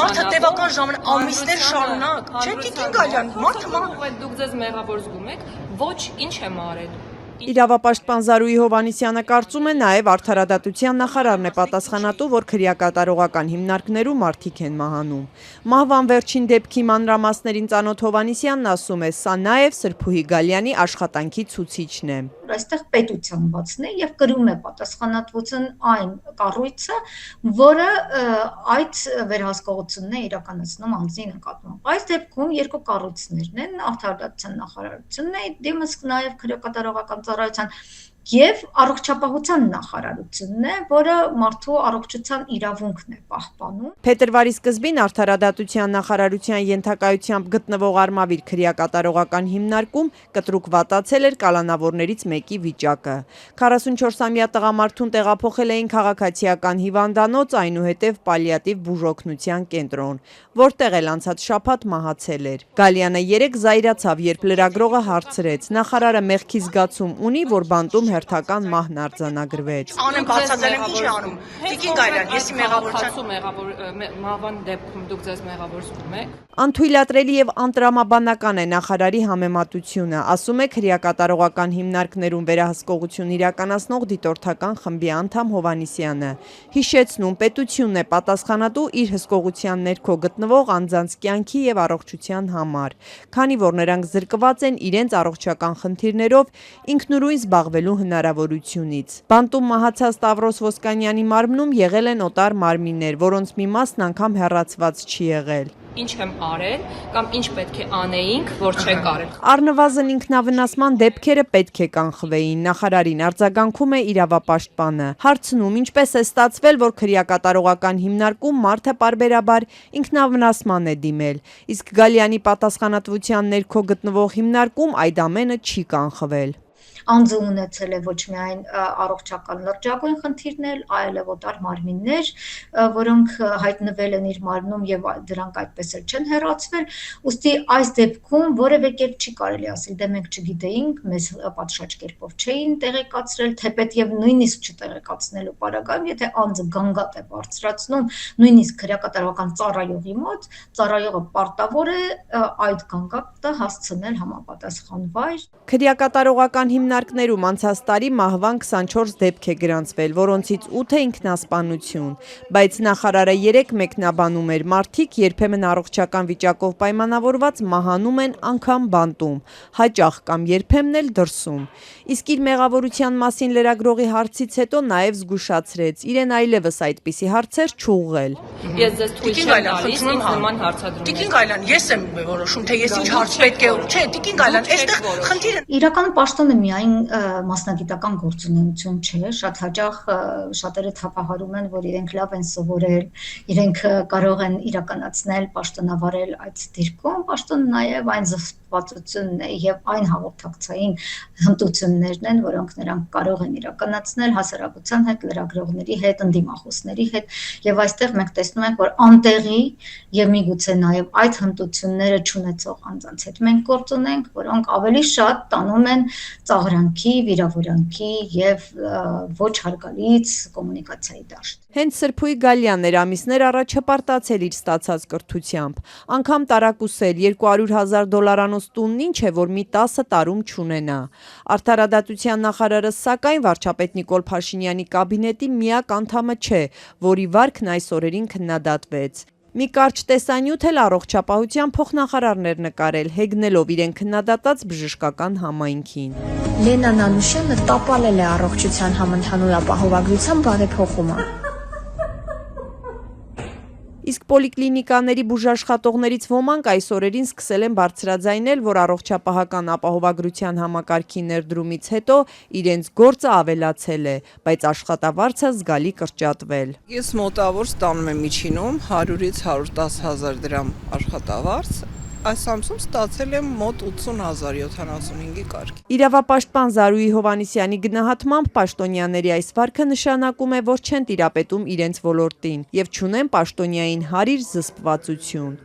Մարդը տևական ժամանակ ամիսներ շարունակ, չէ՞ Տիկին Գալյան, մարդը դուք ձեզ մեղավոր զգում եք, ոչ ինչ եմ արել։ Իրավապաշտպան Զարուհի Հովհաննիսյանը կարծում է նաև արդարադատության նախարարն է պատասխանատու, որ քրեակատարողական հիմնարկներում մարդիկ են մահանում։ Մահվան վերջին դեպքի մանրամասներին ծանոթ Հովհաննիսյանն ասում է, սա նաև Սրփուհի Գալյանի աշխատանքի ցուցիչն է։ Այստեղ պետության բացն է եւ կրում է պատասխանատվություն այն կառույցը, որը այդ վերահսկողությունն է իրականացնում անձի նկատմամբ։ Այս դեպքում երկու կառույցներն են, արդարադատության նախարարությունն է, դեմս նաև քրեակատարողական ծառայության եւ առողջապահության նախարարությունն է, որը մարդու առողջության իրավունքն է պահպանում։ Փետրվարի սկզբին արդարադատության նախարարության ենթակայությամբ գտնվող Արմավիր քրեակատարողական հիմնարկում կտրուկ վատացել էր կալանավորներից մեկի վիճակը։ 44-ամյա տղամարդուն տեղափոխել էին քաղաքացիական հիվանդանոց, այնուհետև պալիատիվ բուժօգնության կենտրոն, որտեղ էլ անցած շաբաթ մահացել էր։ Գալյանը 3 զայրացավ, երբ լրագրողը հարցրեց. նախարարը մեղքի զգացում ունի, որ բանտում հերթական մահն արձանագրվեց։ Անեմ բացատրել եմ ինչ է անում։ Տիկին Գալյան, եսի մահվան դեպքում դուք ձեզ մեղավոր զգում եք։ Անթույլատրելի եւ անտրամաբանական է նախարարի համեմատությունը, ասում է քրեակատարողական հիմնարկներում վերահսկողություն իրականացնող դիտորդական խմբի անդամ Հովհաննիսյանը։ Հիշեցնում, պետությունն է պատասխանատու իր հսկողության ներքո գտնվող անձանց կյանքի եւ առողջության համար, քանի որ նրանք զրկված են իրենց առողջական խնդիրներով ինքնուրույն զբաղվելու հնարավորությունից։ Բանտում մահացած Տավրոս Ոսկանյանի մարմնում եղել են օտար մարմիններ, որոնց մի մասն անգամ հեռացված չի եղել։ Ինչ եմ արել կամ ինչ պետք է անեինք, որ չենք արել։ Առնվազն ինքնավնասման դեպքերը պետք է կանխվեին, նախարարին արձագանքում է իրավապաշտպանը։ Հարցնում, ինչպես է ստացվել, որ քրեակատարողական հիմնարկում մարդը պարբերաբար ինքնավնասման է դիմել, իսկ Գալյանի պատասխանատվության ներքո գտնվող հիմնարկում այդ ամենը չի կանխվել։ Անձը ունեցել է ոչ միայն առողջական լրջագույն խնդիրներ, այլև օտար մարմիններ, որոնք հայտնվել են իր մարմնում եւ դրանք այդպես էլ չեն հեռացվել, ուստի այս դեպքում որևէ կերպ չի կարելի ասել, դե մենք չգիտեինք, մեզ պատշաճ կերպով չէին տեղեկացրել, թեպետ եւ նույնիսկ չտեղեկացնելու պարագայում, եթե անձը գանգատ է բարձրացնում, նույնիսկ քրեակատարողական ծառայողի մոտ, ծառայողը պարտավոր է այդ գանգատը հասցնել համապատասխան վայր։ Քրեակատարողական հիմնարկներում անցած տարի մահվան 24 դեպք է գրանցվել, որոնցից 8-ը ինքնասպանություն, բայց նախարարը 3 մեկնաբանում էր, մարդիկ երբեմն առողջական վիճակով պայմանավորված մահանում են անգամ բանտում, հաճախ կամ երբեմն էլ դրսում։ Իսկ իր մեղավորության մասին լրագրողի հարցից հետո նաև զգուշացրեց, իրեն այլևս այդպիսի հարցեր չուղղել։ Ես ձեզ թույլ չեմ տալիս ինձ նման հարցադրումներ։ Տիկին Գալյան, ես եմ որոշում, թե ես ինչ հարց պետք է, չէ, Տիկին Գալյան, այստեղ խնդիրը Իրականում պաշտոնը միայն մասնագիտական գործունեություն չէ, շատ հաճախ շատերը թափահարում են, որ իրենք լավ են սովորել, իրենք կարող են իրականացնել, պաշտոնավարել այդ դիրքում, պաշտոնը նաև այն զսպվածությունն է եւ այն հաղորդակցային հմտություններն են, որոնք նրանք կարող են իրականացնել հասարակության հետ, լրագրողների հետ, ընդդիմախոսների հետ, եւ այստեղ մենք տեսնում ենք, որ անտեղի եւ միգուցե նաեւ այդ հմտությունները չունեցող անձանց հետ մենք գործ ունենք, որոնք ավելի շատ տանում են ծաղրանքի, վիրավորանքի եւ ոչ հարգալից կոմունիկացիայի դաշտ։ Հենց Սրփուհի Գալյանն էր ամիսներ առաջ հպարտացել իր ստացած կրթությամբ։ Անգամ տարակուսել $200,000 տունն ինչ է, որ մի 10 տարում չունենա։ Արդարադատության նախարարը սակայն վարչապետ Նիկոլ Փաշինյանի կաբինետի միակ անդամը չէ, որի վարքն այս օրերին քննադատվեց։ Մի կարճ տեսանյութ էլ առողջապահության փոխնախարարն էր նկարել, հեգնելով իրեն քննադատած բժշկական համայնքին։ Լենան Անուշյանը տապալել է առողջության համընդհանուր ապահովագրության բարեփոխումը։ Իսկ պոլիկլինիկաների բուժաշխատողներից ոմանք այս օրերին սկսել են բարձրաձայնել, որ առողջապահական ապահովագրության համակարգի ներդրումից հետո իրենց գործը ավելացել է, բայց աշխատավարձը զգալի կրճատվել։ Ես մոտավոր ստանում եմ միջինում 100-ից 110 հազար դրամ աշխատավարձ, այս ամսում ստացել եմ մոտ 80,075-ի կարգի։ Իրավապաշտպան Զարուհի Հովհաննիսյանի գնահատմամբ պաշտոնյաների այս վարքը նշանակում է, որ չեն տիրապետում իրենց ոլորտին եւ չունեն պաշտոնյային հարիր զսպվածություն։